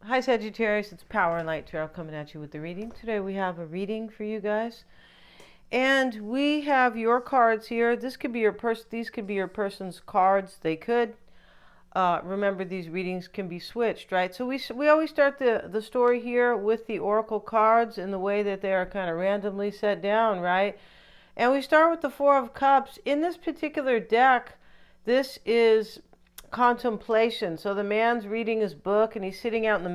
Hi Sagittarius, it's Power and Light Tarot coming at you with the reading. Today we have a reading for you guys. And we have your cards here. These could be your person's cards. They could. Remember, these readings can be switched, right? So we always start the story here with the oracle cards in the way that they are kind of randomly set down, right? And we start with the Four of Cups. In this particular deck, this is contemplation. So the man's reading his book and he's sitting out in the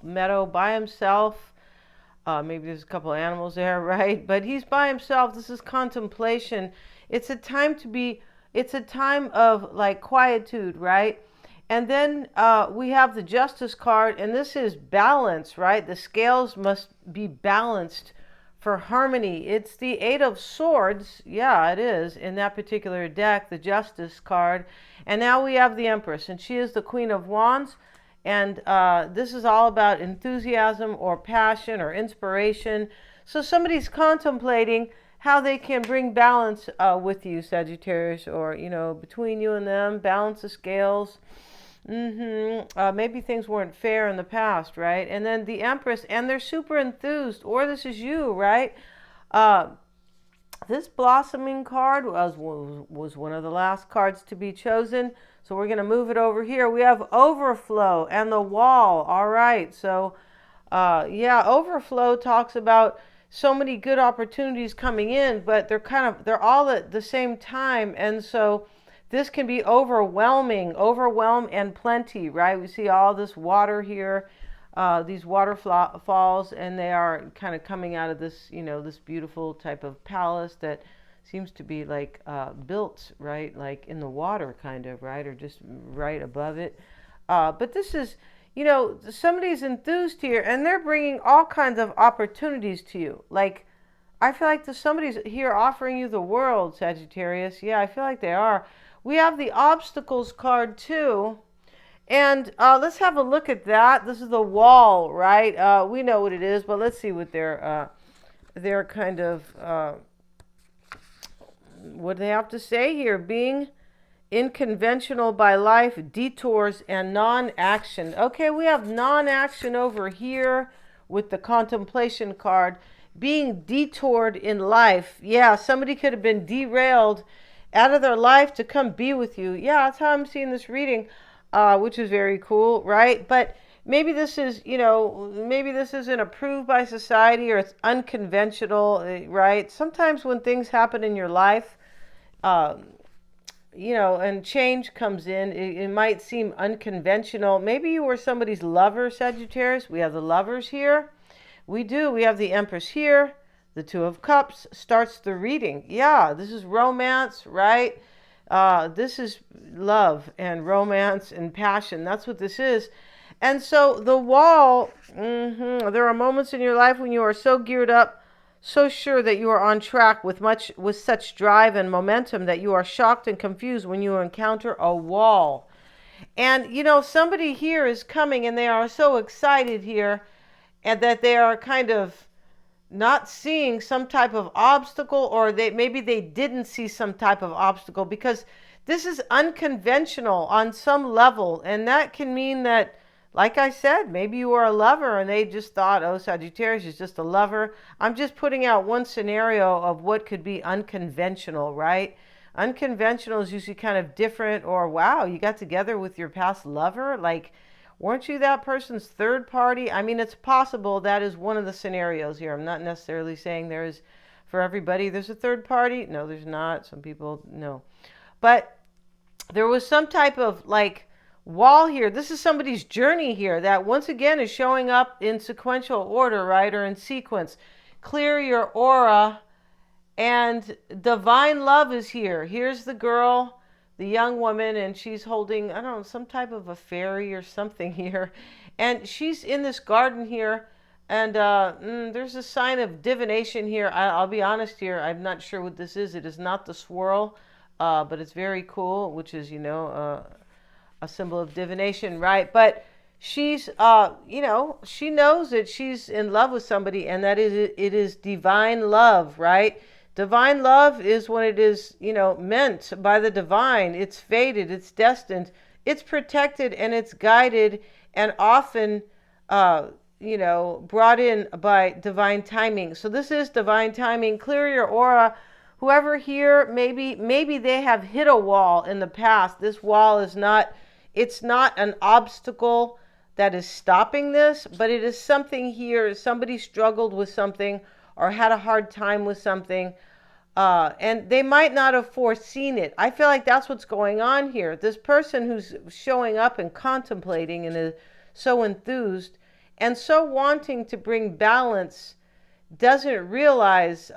meadow by himself. Maybe there's a couple animals there, right? But he's by himself. This is contemplation. It's a time it's a time of like quietude, right? And then we have the Justice card, and this is balance, right? The scales must be balanced for harmony. It's the Eight of Swords. Yeah, it is in that particular deck, the Justice card. And now we have the Empress, and she is the Queen of Wands. And this is all about enthusiasm or passion or inspiration. So somebody's contemplating how they can bring balance with you, Sagittarius, or, between you and them, balance the scales. Maybe things weren't fair in the past, right? And then the Empress, and they're super enthused, or this is you, right? This blossoming card was one of the last cards to be chosen. So we're going to move it over here. We have overflow and the wall. All right. So, overflow talks about so many good opportunities coming in, but they're all at the same time. And so this can be overwhelm and plenty, right? We see all this water here, these waterfalls, and they are kind of coming out of this, this beautiful type of palace that seems to be like built, right? Like in the water kind of, right? Or just right above it. But this is, somebody's enthused here and they're bringing all kinds of opportunities to you. Like, I feel like somebody's here offering you the world, Sagittarius. Yeah, I feel like they are. We have the obstacles card too. And let's have a look at that. This is the wall, right? We know what it is, but let's see what their kind of, what do they have to say here? Being unconventional by life, detours, and non-action. Okay, we have non-action over here with the contemplation card. Being detoured in life. Yeah, somebody could have been derailed out of their life to come be with you. Yeah, that's how I'm seeing this reading, which is very cool, right? But maybe this is, maybe this isn't approved by society or it's unconventional, right? Sometimes when things happen in your life, and change comes in, it might seem unconventional. Maybe you were somebody's lover, Sagittarius. We have the lovers here. We do. We have the Empress here. The Two of Cups starts the reading. Yeah, this is romance, right? This is love and romance and passion. That's what this is. And so the wall, there are moments in your life when you are so geared up, so sure that you are on track with such drive and momentum that you are shocked and confused when you encounter a wall. And, somebody here is coming and they are so excited here and that they are kind of not seeing some type of obstacle, or maybe they didn't see some type of obstacle because this is unconventional on some level. And that can mean that, like I said, maybe you are a lover and they just thought, oh, Sagittarius is just a lover. I'm just putting out one scenario of what could be unconventional, right? Unconventional is usually kind of different, or wow, you got together with your past lover. Like, weren't you that person's third party? I mean, it's possible that is one of the scenarios here. I'm not necessarily saying there is for everybody. There's a third party. No, there's not. Some people, no. But there was some type of like wall here. This is somebody's journey here that once again is showing up in sequential order, right? Or in sequence. Clear your aura, and divine love is here. Here's the girl, the young woman, and she's holding, I don't know, some type of a fairy or something here. And she's in this garden here. And there's a sign of divination here. I'll be honest here. I'm not sure what this is. It is not the swirl, but it's very cool, which is, a symbol of divination, right? But she's, she knows that she's in love with somebody, and that it is divine love, right? Divine love is when it is, meant by the divine. It's fated, it's destined, it's protected, and it's guided, and often uh, brought in by divine timing. So this is divine timing. Clear your aura. Whoever here, maybe they have hit a wall in the past. This wall is not, it's not an obstacle that is stopping this, but it is something here. Somebody struggled with something or had a hard time with something. And they might not have foreseen it. I feel like that's what's going on here. This person who's showing up and contemplating and is so enthused and so wanting to bring balance doesn't realize,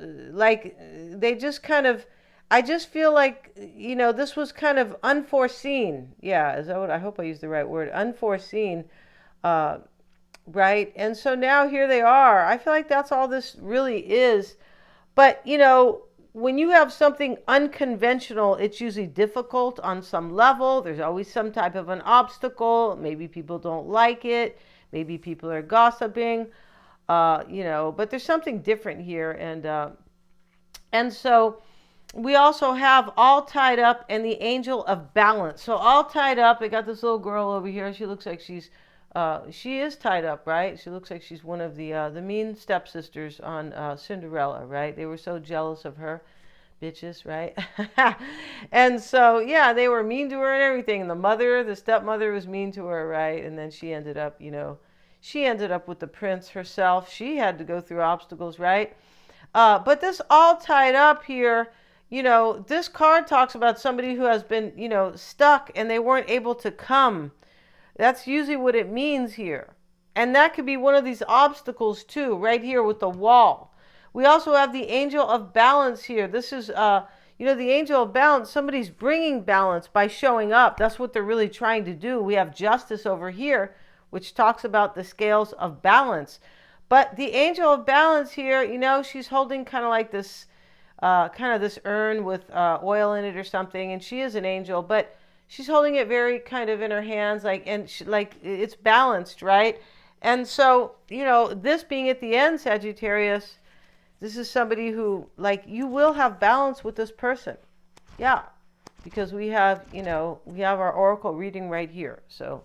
like, they just kind of, I just feel like, this was kind of unforeseen. Yeah, is that what, I hope I used the right word, unforeseen, right? And so now here they are. I feel like that's all this really is. But, when you have something unconventional, it's usually difficult on some level. There's always some type of an obstacle. Maybe people don't like it. Maybe people are gossiping, but there's something different here. And so we also have all tied up and the angel of balance. So all tied up, I got this little girl over here. She looks like she is tied up, right? She looks like she's one of the mean stepsisters on Cinderella, right? They were so jealous of her, bitches, right? And so, yeah, they were mean to her and everything. The stepmother was mean to her, right? And then she ended up, with the prince herself. She had to go through obstacles, right? But this all tied up here, this card talks about somebody who has been, stuck and they weren't able to come. That's usually what it means here. And that could be one of these obstacles too, right here with the wall. We also have the angel of balance here. This is, the angel of balance. Somebody's bringing balance by showing up. That's what they're really trying to do. We have justice over here, which talks about the scales of balance. But the angel of balance here, she's holding kind of like this, this urn with oil in it or something. And she is an angel, but she's holding it very kind of in her hands, like it's balanced, right? And so, this being at the end, Sagittarius, this is somebody who, you will have balance with this person. Yeah, because we have our oracle reading right here. So,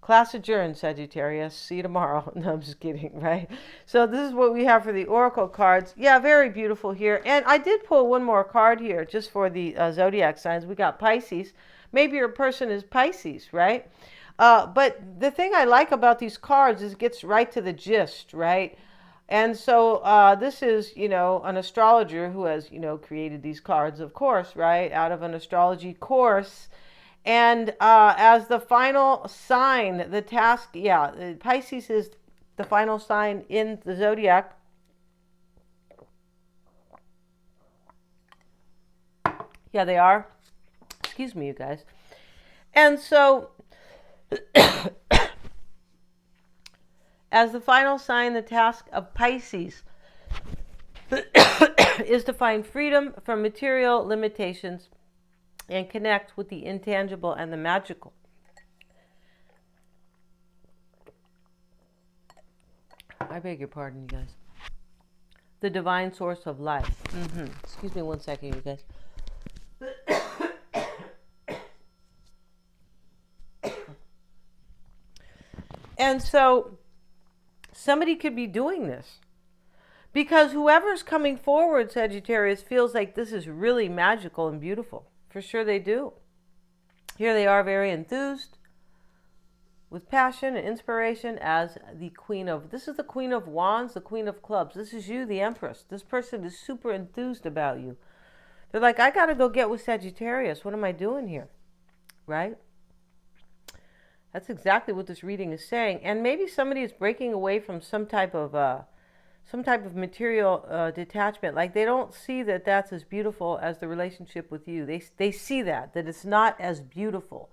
class adjourned, Sagittarius. See you tomorrow. No, I'm just kidding, right? So this is what we have for the oracle cards. Yeah, very beautiful here. And I did pull one more card here just for the zodiac signs. We got Pisces. Maybe your person is Pisces, right? But the thing I like about these cards is it gets right to the gist, right? And so this is, an astrologer who has, created these cards, of course, right? Out of an astrology course. And as the final sign, the task, Pisces is the final sign in the zodiac. Yeah, they are. Excuse me, you guys. And so, as the final sign, the task of Pisces is to find freedom from material limitations and connect with the intangible and the magical. I beg your pardon, you guys. The divine source of life. Excuse me one second, you guys. And so somebody could be doing this because whoever's coming forward, Sagittarius, feels like this is really magical and beautiful. For sure they do. Here they are, very enthused, with passion and inspiration as the Queen of... This is the Queen of Wands, the Queen of Clubs. This is you, the Empress. This person is super enthused about you. They're like, I got to go get with Sagittarius. What am I doing here? Right? That's exactly what this reading is saying. And maybe somebody is breaking away from some type of material detachment. Like they don't see that that's as beautiful as the relationship with you. They see that it's not as beautiful.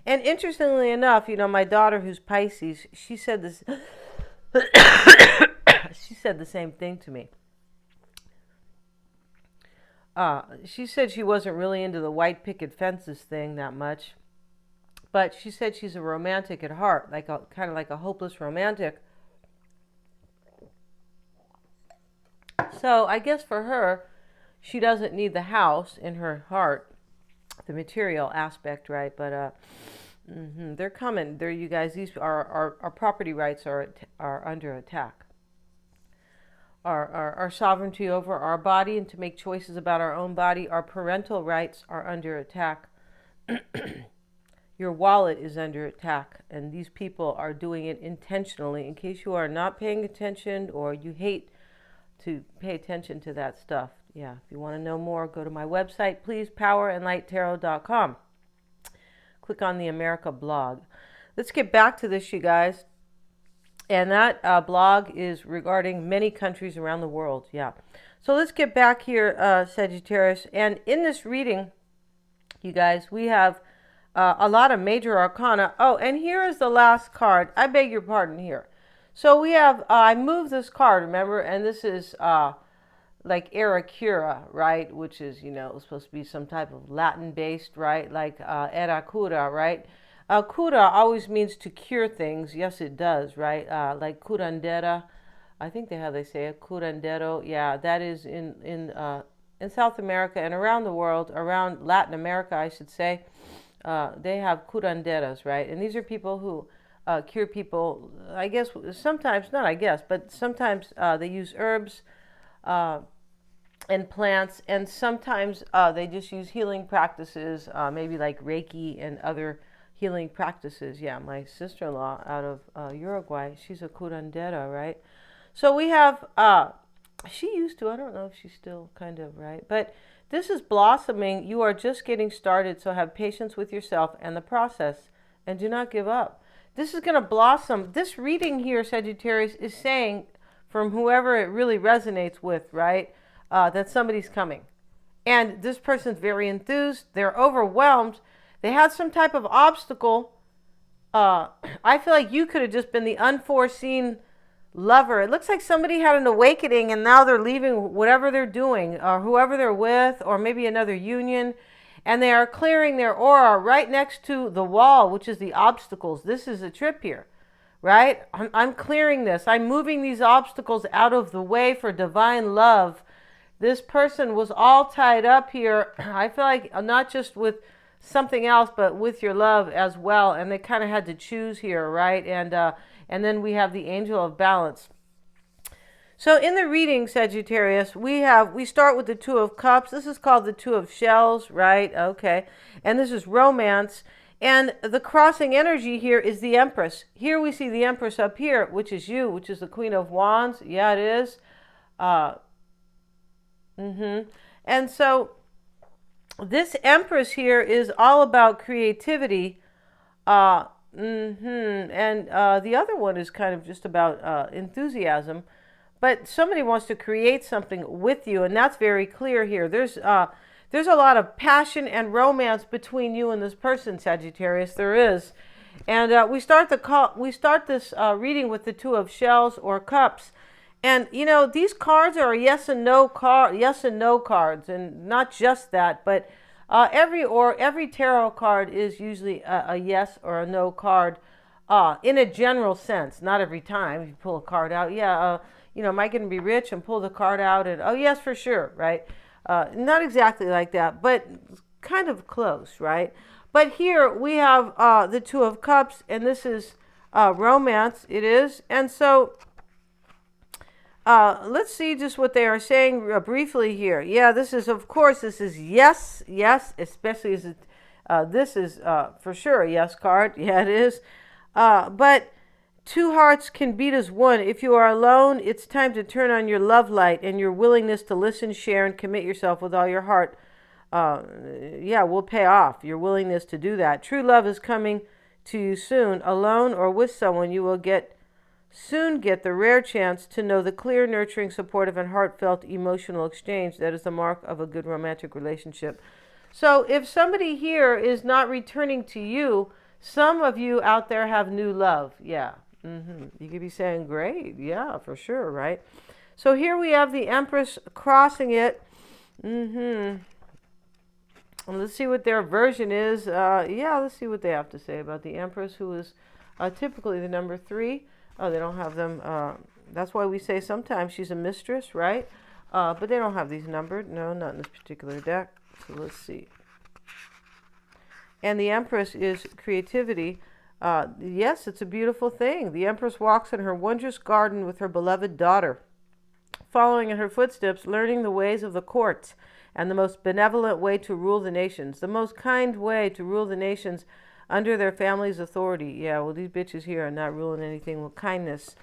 And interestingly enough, my daughter who's Pisces, she said this. She said the same thing to me. She said she wasn't really into the white picket fences thing that much. But she said she's a romantic at heart, kind of like a hopeless romantic. So I guess for her, she doesn't need the house in her heart, the material aspect, right? But They're coming. They're, you guys, these are our property rights are under attack. Our sovereignty over our body and to make choices about our own body, our parental rights are under attack. Your wallet is under attack, and these people are doing it intentionally. In case you are not paying attention or you hate to pay attention to that stuff. Yeah, if you want to know more, go to my website, please, powerandlighttarot.com. Click on the America blog. Let's get back to this, you guys. And that blog is regarding many countries around the world. Yeah. So let's get back here, Sagittarius. And in this reading, you guys, we have a lot of major arcana. Oh, and here is the last card. I beg your pardon here. So we have, I moved this card, remember? And this is like Era right? Which is, you know, supposed to be some type of Latin-based, right? Like Era Cura, right? Cura always means to cure things. Yes, it does, right? Like curandera. I think they say it, curandero. Yeah, that is in South America and around the world, around Latin America, I should say. They have curanderas, right? And these are people who cure people, I guess, sometimes, not I guess, but sometimes they use herbs and plants, and sometimes they just use healing practices, maybe like Reiki and other healing practices. Yeah, my sister-in-law out of Uruguay, she's a curandera, right? So we have, she used to, I don't know if she's still kind of, right? But this is blossoming. You are just getting started, so have patience with yourself and the process, and do not give up. This is going to blossom. This reading here, Sagittarius, is saying, from whoever it really resonates with, right, that somebody's coming. And this person's very enthused. They're overwhelmed. They had some type of obstacle. I feel like you could have just been the unforeseen lover. It looks like somebody had an awakening and now they're leaving whatever they're doing or whoever they're with, or maybe another union, and they are clearing their aura right next to the wall, which is the obstacles. This is a trip here, right? I'm clearing this. I'm moving these obstacles out of the way for divine love. This person was all tied up here. I feel like not just with something else, but with your love as well. And they kind of had to choose here, right? And then we have the angel of balance. So in the reading, Sagittarius, we start with the Two of Cups. This is called the Two of Shells, right? Okay. And this is romance. And the crossing energy here is the Empress. Here we see the Empress up here, which is you, which is the Queen of Wands. Yeah, it is. And so this Empress here is all about creativity. And the other one is kind of just about enthusiasm. But somebody wants to create something with you, and that's very clear here. There's a lot of passion and romance between you and this person, Sagittarius. There is. And we start this reading with the Two of Shells or Cups. And, you know, these cards are yes and no cards, and not just that, but every tarot card is usually a yes or a no card in a general sense. Not every time. If you pull a card out, you know, am I going to be rich, and pull the card out and, oh, yes, for sure, right? Not exactly like that, but kind of close, right? But here we have the Two of Cups, and this is romance, it is. And so let's see just what they are saying briefly here. Yeah, this is, of course, this is yes, especially as this is for sure a yes card. Yeah, it is. But two hearts can beat as one. If you are alone, it's time to turn on your love light and your willingness to listen, share, and commit yourself with all your heart. Will pay off. Your willingness to do that. True love is coming to you soon. Alone or with someone, you will soon get the rare chance to know the clear, nurturing, supportive, and heartfelt emotional exchange that is the mark of a good romantic relationship. So if somebody here is not returning to you, some of you out there have new love. Yeah. You could be saying, great. Yeah, for sure, right? So here we have the Empress crossing it. And let's see what their version is. Let's see what they have to say about the Empress, who is typically the number 3. Oh, they don't have them. That's why we say sometimes she's a mistress, right? But they don't have these numbered. No, not in this particular deck. So let's see. And the Empress is creativity. Yes, it's a beautiful thing. The Empress walks in her wondrous garden with her beloved daughter, following in her footsteps, learning the ways of the courts and the most benevolent way to rule the nations, the most kind way to rule the nations under their family's authority. Yeah, well, these bitches here are not ruling anything with kindness.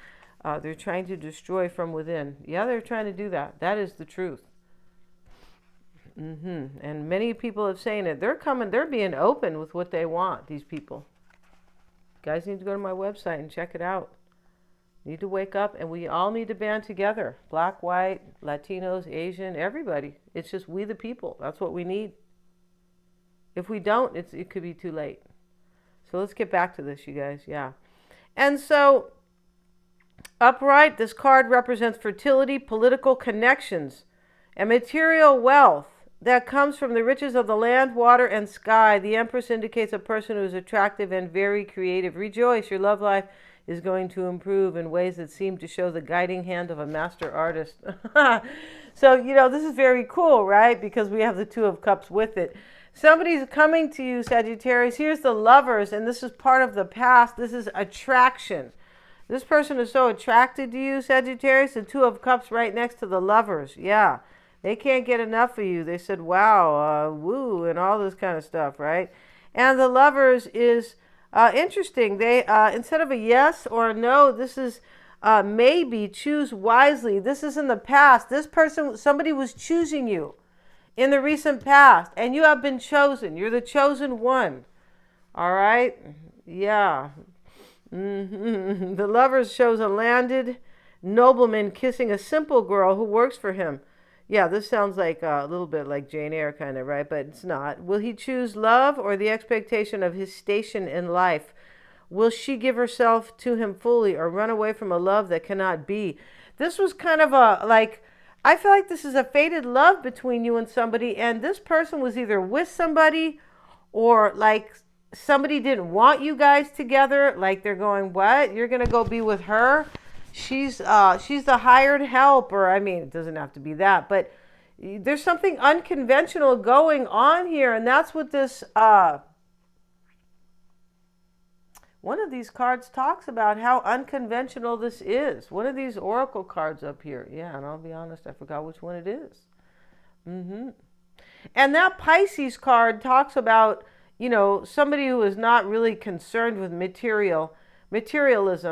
They're trying to destroy from within. Yeah, they're trying to do that. That is the truth. And many people have saying it. They're coming. They're being open with what they want. These people. You guys need to go to my website and check it out. Need to wake up, and we all need to band together. Black, white, Latinos, Asian, everybody. It's just we the people. That's what we need. If we don't, it could be too late. So let's get back to this, you guys. Yeah. And so, upright, this card represents fertility, political connections, and material wealth that comes from the riches of the land, water, and sky. The Empress indicates a person who is attractive and very creative. Rejoice, your love life is going to improve in ways that seem to show the guiding hand of a master artist. So, this is very cool, right? Because we have the Two of Cups with it. Somebody's coming to you, Sagittarius. Here's the Lovers, and this is part of the past. This is attraction. This person is so attracted to you, Sagittarius. The Two of Cups right next to the Lovers. Yeah. They can't get enough of you. They said, wow, woo, and all this kind of stuff, right? And the Lovers is interesting. They instead of a yes or a no, this is maybe. Choose wisely. This is in the past. This person, somebody was choosing you in the recent past, and you have been chosen. You're the chosen one. All right? Yeah. The Lovers shows a landed nobleman kissing a simple girl who works for him. Yeah, this sounds like a little bit like Jane Eyre kind of, right? But it's not. Will he choose love or the expectation of his station in life? Will she give herself to him fully or run away from a love that cannot be? This was kind of I feel like this is a fated love between you and somebody, and this person was either with somebody or like somebody didn't want you guys together. Like they're going, what? You're going to go be with her? She's the hired help, or I mean, it doesn't have to be that, but there's something unconventional going on here, and that's what this one of these cards talks about, how unconventional this is. One of these oracle cards up here. Yeah, and I'll be honest, I forgot which one it is. And that Pisces card talks about, somebody who is not really concerned with materialism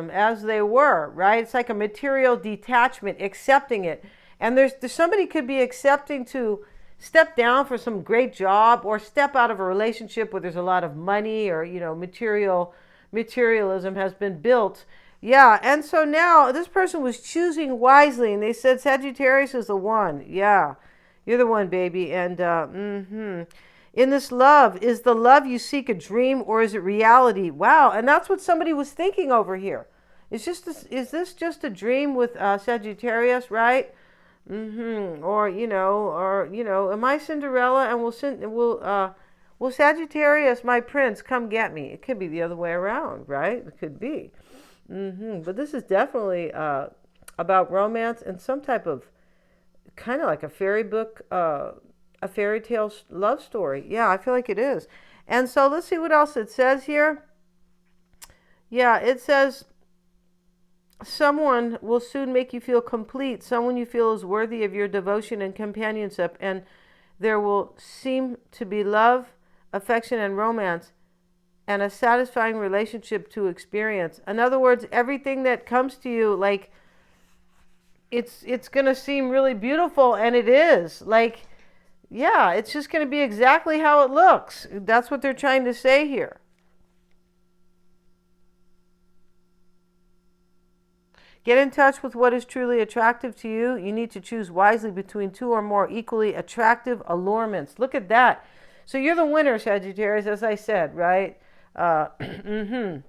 as they were, right? It's like a material detachment, accepting it. And there's somebody could be accepting to step down for some great job or step out of a relationship where there's a lot of money or, materialism has been built. Yeah, and so now this person was choosing wisely, and they said Sagittarius is the one. Yeah, you're the one, baby. And in this love, is the love you seek a dream or is it reality? Wow, and that's what somebody was thinking over here. Is this just a dream with Sagittarius, right? Or am I Cinderella and will Sagittarius, my prince, come get me? It could be the other way around, right? It could be. But this is definitely about romance and some type of kind of like a fairy book, a fairy tale love story. Yeah, I feel like it is. And so let's see what else it says here. Yeah, it says someone will soon make you feel complete, someone you feel is worthy of your devotion and companionship, and there will seem to be love, affection, and romance, and a satisfying relationship to experience. In other words, everything that comes to you, like, it's going to seem really beautiful, and it is. Like, yeah, it's just going to be exactly how it looks. That's what they're trying to say here. Get in touch with what is truly attractive to you. You need to choose wisely between two or more equally attractive allurements. Look at that. So you're the winner, Sagittarius, as I said, right? And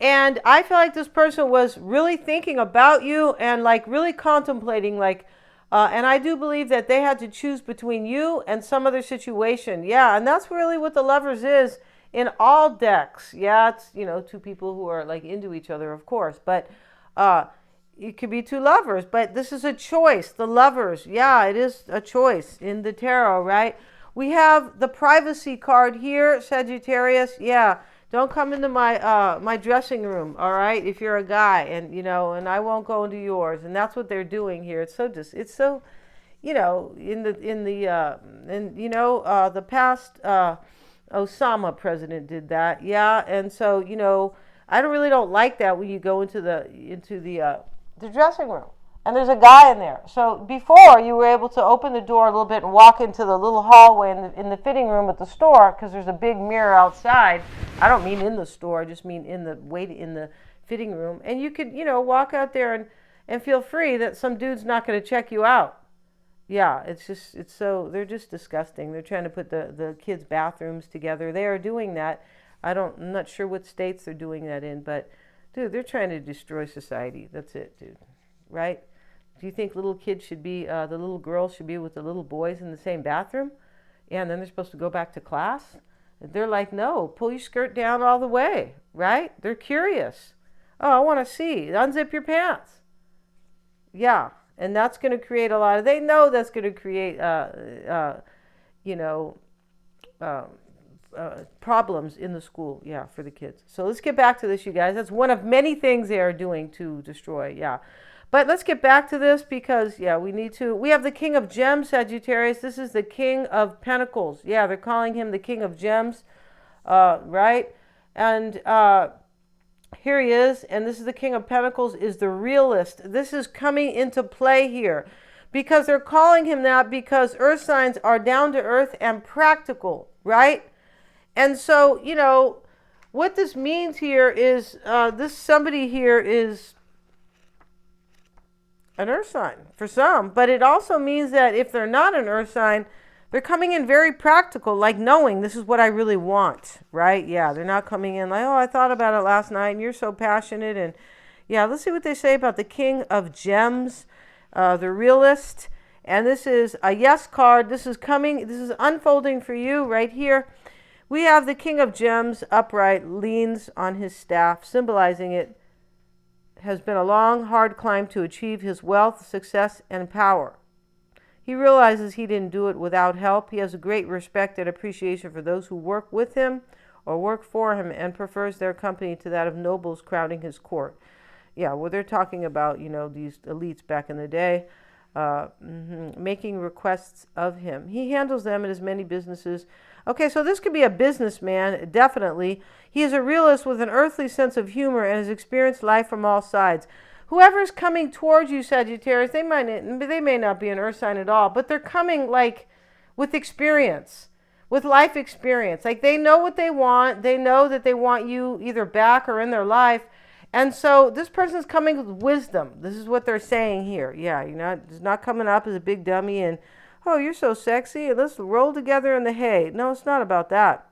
I feel like this person was really thinking about you and like really contemplating, like, and I do believe that they had to choose between you and some other situation. Yeah, and that's really what the Lovers is in all decks. Yeah, it's, two people who are like into each other, of course, but it could be two lovers, but this is a choice. The Lovers, yeah, it is a choice in the tarot, right? We have the privacy card here, Sagittarius. Yeah, don't come into my dressing room, all right? If you're a guy, and and I won't go into yours, and that's what they're doing here. It's so, the past Osama president did that, yeah, and so I don't like that when you go into the dressing room and there's a guy in there. So before you were able to open the door a little bit and walk into the little hallway in the fitting room at the store because there's a big mirror outside. I don't mean in the store, I just mean in the fitting room, and you could walk out there and feel free that some dude's not going to check you out. Yeah, they're just disgusting. They're trying to put the kids' bathrooms together. They are doing that. I'm not sure what states they're doing that in, but dude, they're trying to destroy society. That's it, dude. Right? Do you think little kids should be, the little girls should be with the little boys in the same bathroom? Yeah, and then they're supposed to go back to class? They're like, no, pull your skirt down all the way, right? They're curious. Oh, I want to see. Unzip your pants. Yeah. And that's going to create they know that's going to create, problems in the school, yeah, for the kids. So let's get back to this, you guys. That's one of many things they are doing to destroy, yeah. But let's get back to this because, yeah, we have the King of Gems, Sagittarius. This is the King of Pentacles. Yeah, they're calling him the King of Gems, right? And, here he is, and this is the King of Pentacles, is the realist. This is coming into play here because they're calling him that because earth signs are down to earth and practical, right? And so, what this means here is somebody here is an earth sign for some, but it also means that if they're not an earth sign, they're coming in very practical, like knowing this is what I really want, right? Yeah, they're not coming in like, oh, I thought about it last night and you're so passionate. And yeah, let's see what they say about the King of Gems, the realist. And this is a yes card. This is unfolding for you right here. We have the King of Gems upright, leans on his staff, symbolizing it has been a long, hard climb to achieve his wealth, success, and power. He realizes he didn't do it without help. He has a great respect and appreciation for those who work with him or work for him and prefers their company to that of nobles crowding his court. Yeah, well, they're talking about, these elites back in the day, making requests of him. He handles them in as many businesses. Okay, so this could be a businessman, definitely. He is a realist with an earthly sense of humor and has experienced life from all sides. Whoever's coming towards you, Sagittarius, they may not be an earth sign at all, but they're coming like with experience, with life experience. Like they know what they want. They know that they want you either back or in their life. And so this person's coming with wisdom. This is what they're saying here. Yeah, it's not coming up as a big dummy and, oh, you're so sexy, and let's roll together in the hay. No, it's not about that.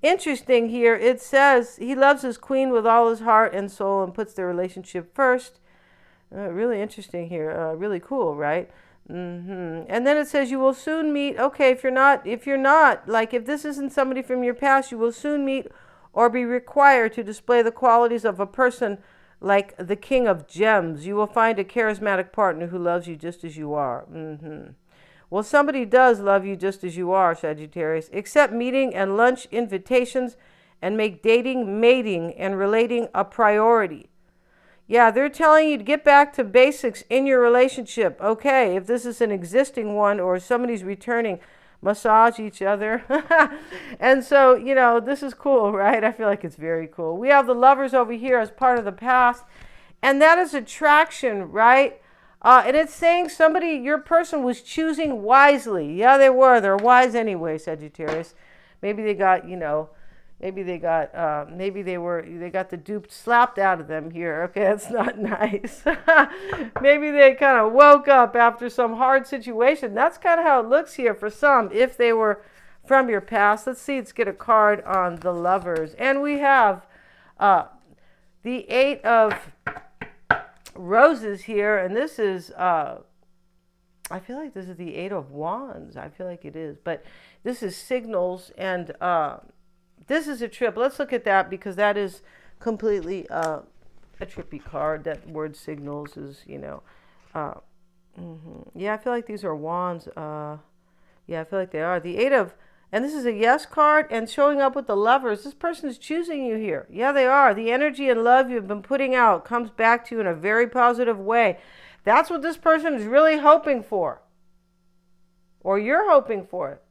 Interesting here, it says he loves his queen with all his heart and soul and puts their relationship first. Really interesting here. Really cool, right? And then it says you will soon meet. Okay, if you're not, like if this isn't somebody from your past, you will soon meet or be required to display the qualities of a person like the King of Gems. You will find a charismatic partner who loves you just as you are. Well, somebody does love you just as you are, Sagittarius. Accept meeting and lunch invitations and make dating, mating, and relating a priority. Yeah, they're telling you to get back to basics in your relationship. Okay, if this is an existing one or somebody's returning, massage each other. And so, this is cool, right? I feel like it's very cool. We have the Lovers over here as part of the past, and that is attraction, right? And it's saying your person was choosing wisely. Yeah, they were. They're wise anyway, Sagittarius. Maybe they got, maybe they got the dupe slapped out of them here. Okay, that's not nice. Maybe they kind of woke up after some hard situation. That's kind of how it looks here for some, if they were from your past. Let's see, let's get a card on the Lovers. And we have the Eight of Roses here, and this is I feel like this is the Eight of Wands. I feel like it is, but this is signals, and this is a trip. Let's look at that because that is completely a trippy card. That word signals is, yeah, I feel like these are wands. Yeah, I feel like they are. The Eight of, and this is a yes card, and showing up with the Lovers. This person is choosing you here. Yeah, they are. The energy and love you've been putting out comes back to you in a very positive way. That's what this person is really hoping for. Or you're hoping for it.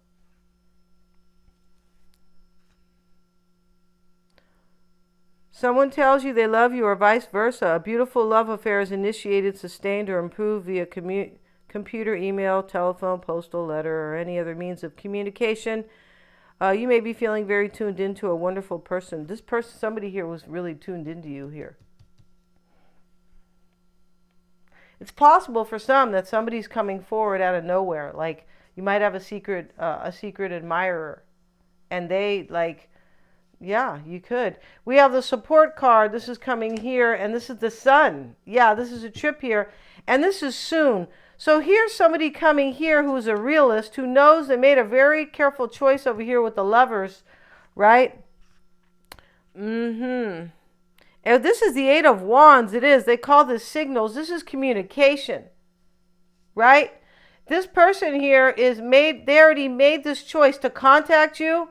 Someone tells you they love you or vice versa. A beautiful love affair is initiated, sustained, or improved via computer, email, telephone, postal, letter, or any other means of communication. You may be feeling very tuned into a wonderful person. This person, somebody here was really tuned into you here. It's possible for some that somebody's coming forward out of nowhere. Like you might have a secret admirer, and they like, yeah, you could. We have the support card. This is coming here, and this is the Sun. Yeah, this is a trip here, and this is soon. So here's somebody coming here who's a realist, who knows they made a very careful choice over here with the Lovers, right? And this is the Eight of Wands. It is. They call this signals. This is communication, right? This person here they already made this choice to contact you,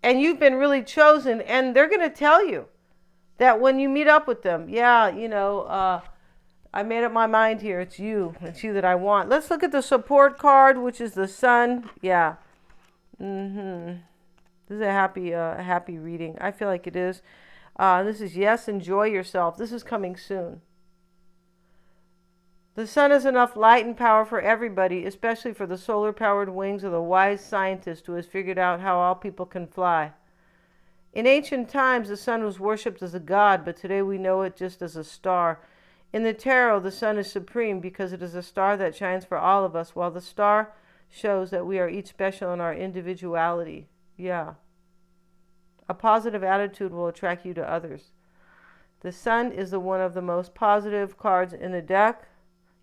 and you've been really chosen, and they're going to tell you that when you meet up with them, yeah, I made up my mind here. It's you that I want. Let's look at the support card, which is the Sun. Yeah. This is a happy reading. I feel like it is. This is yes, enjoy yourself. This is coming soon. The Sun is enough light and power for everybody, especially for the solar-powered wings of the wise scientist who has figured out how all people can fly. In ancient times, the Sun was worshipped as a god, but today we know it just as a star. In the tarot, the Sun is supreme because it is a star that shines for all of us, while the star shows that we are each special in our individuality. Yeah. A positive attitude will attract you to others. The Sun is one of the most positive cards in the deck.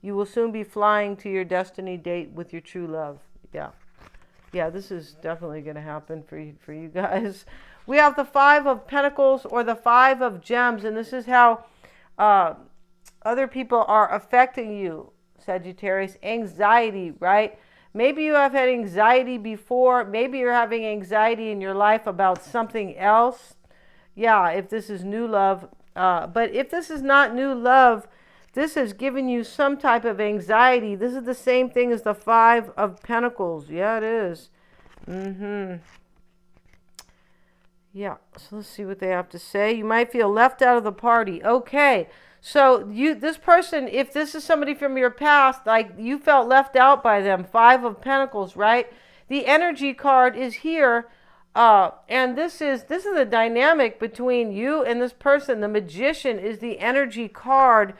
You will soon be flying to your destiny date with your true love. Yeah. Yeah, this is definitely going to happen for you guys. We have the Five of Pentacles or the Five of Gems, and this is how other people are affecting you, Sagittarius. Anxiety, right? Maybe you have had anxiety before. Maybe you're having anxiety in your life about something else. Yeah, if this is new love. But if this is not new love, this has given you some type of anxiety. This is the same thing as the Five of Pentacles. Yeah, it is. Yeah, so let's see what they have to say. You might feel left out of the party. Okay, so this person, if this is somebody from your past, like you felt left out by them. Five of Pentacles, right? The energy card is here. And this is the dynamic between you and this person. The Magician is the energy card.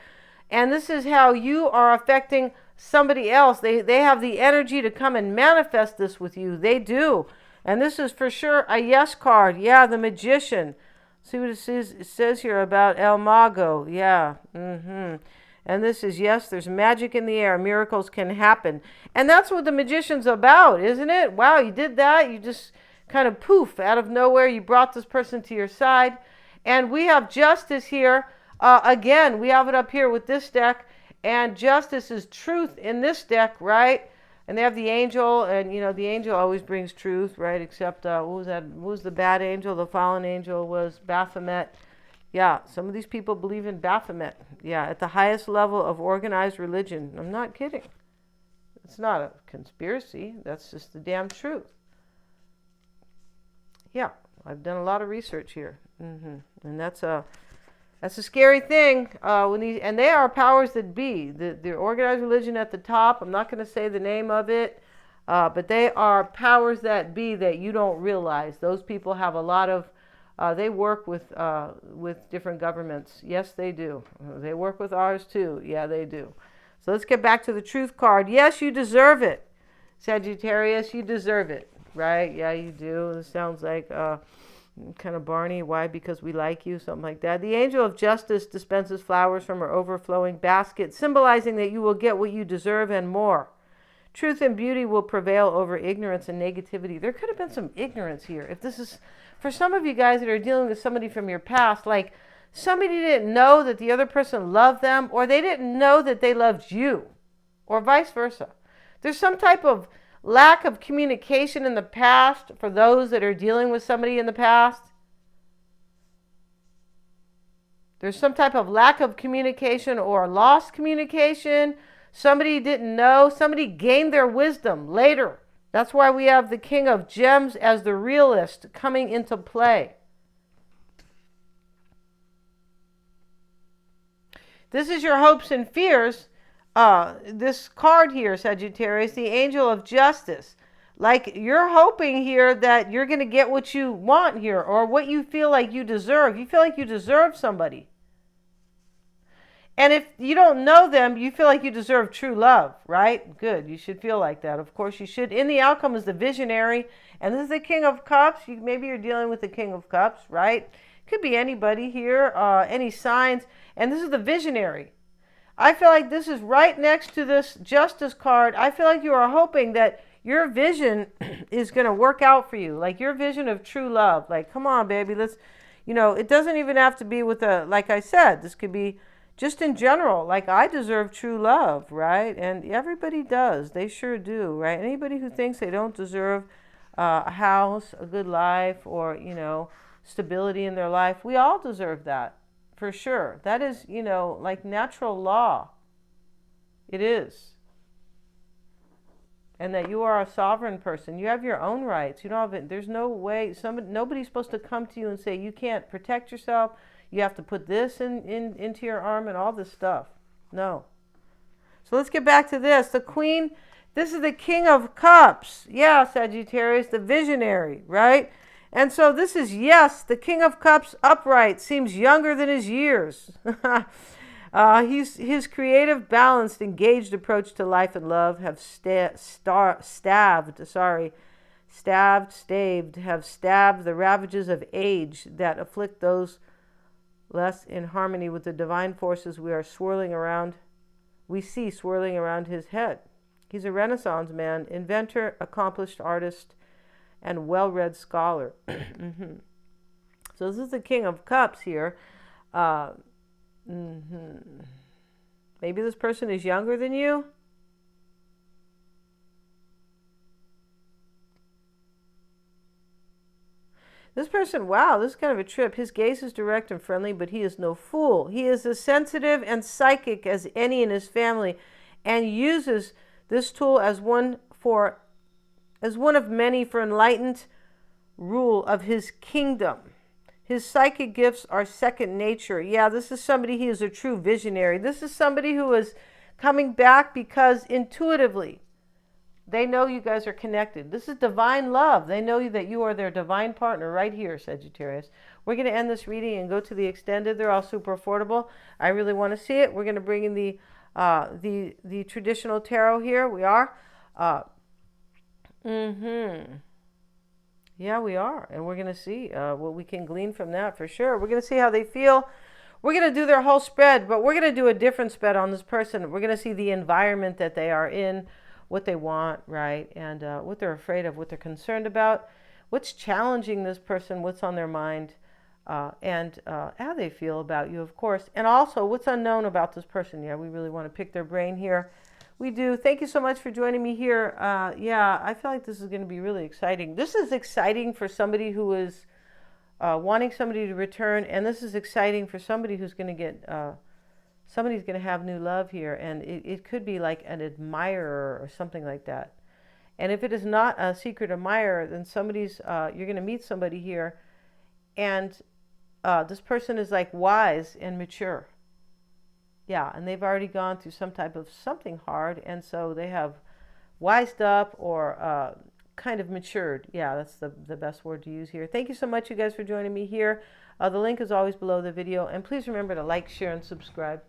And this is how you are affecting somebody else. They have the energy to come and manifest this with you. They do. And this is for sure a yes card. Yeah, the Magician. See what it says here about El Mago. Yeah. And this is, yes, there's magic in the air. Miracles can happen. And that's what the Magician's about, isn't it? Wow, you did that. You just kind of poof, out of nowhere, you brought this person to your side. And we have Justice here. Again, we have it up here with this deck, and Justice is truth in this deck, right? And they have the Angel, and the Angel always brings truth, right? Except what was that? What was the bad angel? The fallen angel was Baphomet. Yeah, some of these people believe in Baphomet. Yeah, at the highest level of organized religion. I'm not kidding. It's not a conspiracy. That's just the damn truth. Yeah, I've done a lot of research here, and that's a scary thing. And they are powers that be. The organized religion at the top. I'm not going to say the name of it, but they are powers that be that you don't realize. Those people have a lot of. They work with different governments. Yes, they do. They work with ours too. Yeah, they do. So let's get back to the Truth card. Yes, you deserve it, Sagittarius. You deserve it. Right? Yeah, you do. This sounds like kind of Barney. Why? Because we like you, something like that. The Angel of Justice dispenses flowers from her overflowing basket, symbolizing that you will get what you deserve and more. Truth and beauty will prevail over ignorance and negativity. There could have been some ignorance here. If this is, for some of you guys that are dealing with somebody from your past, like somebody didn't know that the other person loved them, or they didn't know that they loved you, or vice versa. There's some type of lack of communication in the past for those that are dealing with somebody in the past. There's some type of lack of communication or lost communication. Somebody didn't know. Somebody gained their wisdom later. That's why we have the King of Gems as the realist coming into play. This is your hopes and fears. This card here, Sagittarius, the Angel of Justice. Like you're hoping here that you're going to get what you want here or what you feel like you deserve. You feel like you deserve somebody. And if you don't know them, you feel like you deserve true love, right? Good. You should feel like that. Of course you should. In the outcome is the visionary. And this is the King of Cups. Maybe you're dealing with the King of Cups, right? Could be anybody here, any signs. And this is the visionary. I feel like this is right next to this Justice card. I feel like you are hoping that your vision is going to work out for you. Like your vision of true love. Like, come on, baby. Let's, it doesn't even have to be with like I said, this could be just in general, like I deserve true love, right? And everybody does. They sure do, right? Anybody who thinks they don't deserve a house, a good life, or, stability in their life, we all deserve that, for sure. That is, like natural law. It is. And that you are a sovereign person. You have your own rights. You don't have, there's no way, nobody's supposed to come to you and say, you can't protect yourself. You have to put this into your arm and all this stuff. No. So let's get back to this. The Queen, this is the King of Cups. Yeah, Sagittarius, the visionary, right? And so this is, yes, the King of Cups upright seems younger than his years. His creative, balanced, engaged approach to life and love have stabbed the ravages of age that afflict those less in harmony with the divine forces we see swirling around his head. He's a Renaissance man, inventor, accomplished artist, and well-read scholar. So this is the King of Cups here. Maybe this person is younger than you. This person, wow, this is kind of a trip. His gaze is direct and friendly, but he is no fool. He is as sensitive and psychic as any in his family and uses this tool as one of many for enlightened rule of his kingdom. His psychic gifts are second nature. Yeah, this is somebody, he is a true visionary. This is somebody who is coming back because intuitively they know you guys are connected. This is divine love. They know that you are their divine partner right here, Sagittarius. We're going to end this reading and go to the extended. They're all super affordable. I really want to see it. We're going to bring in the traditional tarot here. We are. Yeah, we are. And we're going to see what we can glean from that for sure. We're going to see how they feel. We're going to do their whole spread, but we're going to do a different spread on this person. We're going to see the environment that they are in, what they want, right? And what they're afraid of, what they're concerned about, what's challenging this person, what's on their mind, and how they feel about you, of course. And also what's unknown about this person. Yeah, we really want to pick their brain here. We do. Thank you so much for joining me here. Yeah, I feel like this is going to be really exciting. This is exciting for somebody who is wanting somebody to return. And this is exciting for somebody who's going to get... somebody's going to have new love here, and it could be like an admirer or something like that. And if it is not a secret admirer, then you're going to meet somebody here, and this person is like wise and mature. Yeah, and they've already gone through some type of something hard, and so they have wised up or kind of matured. Yeah, that's the best word to use here. Thank you so much, you guys, for joining me here. The link is always below the video, and please remember to like, share, and subscribe.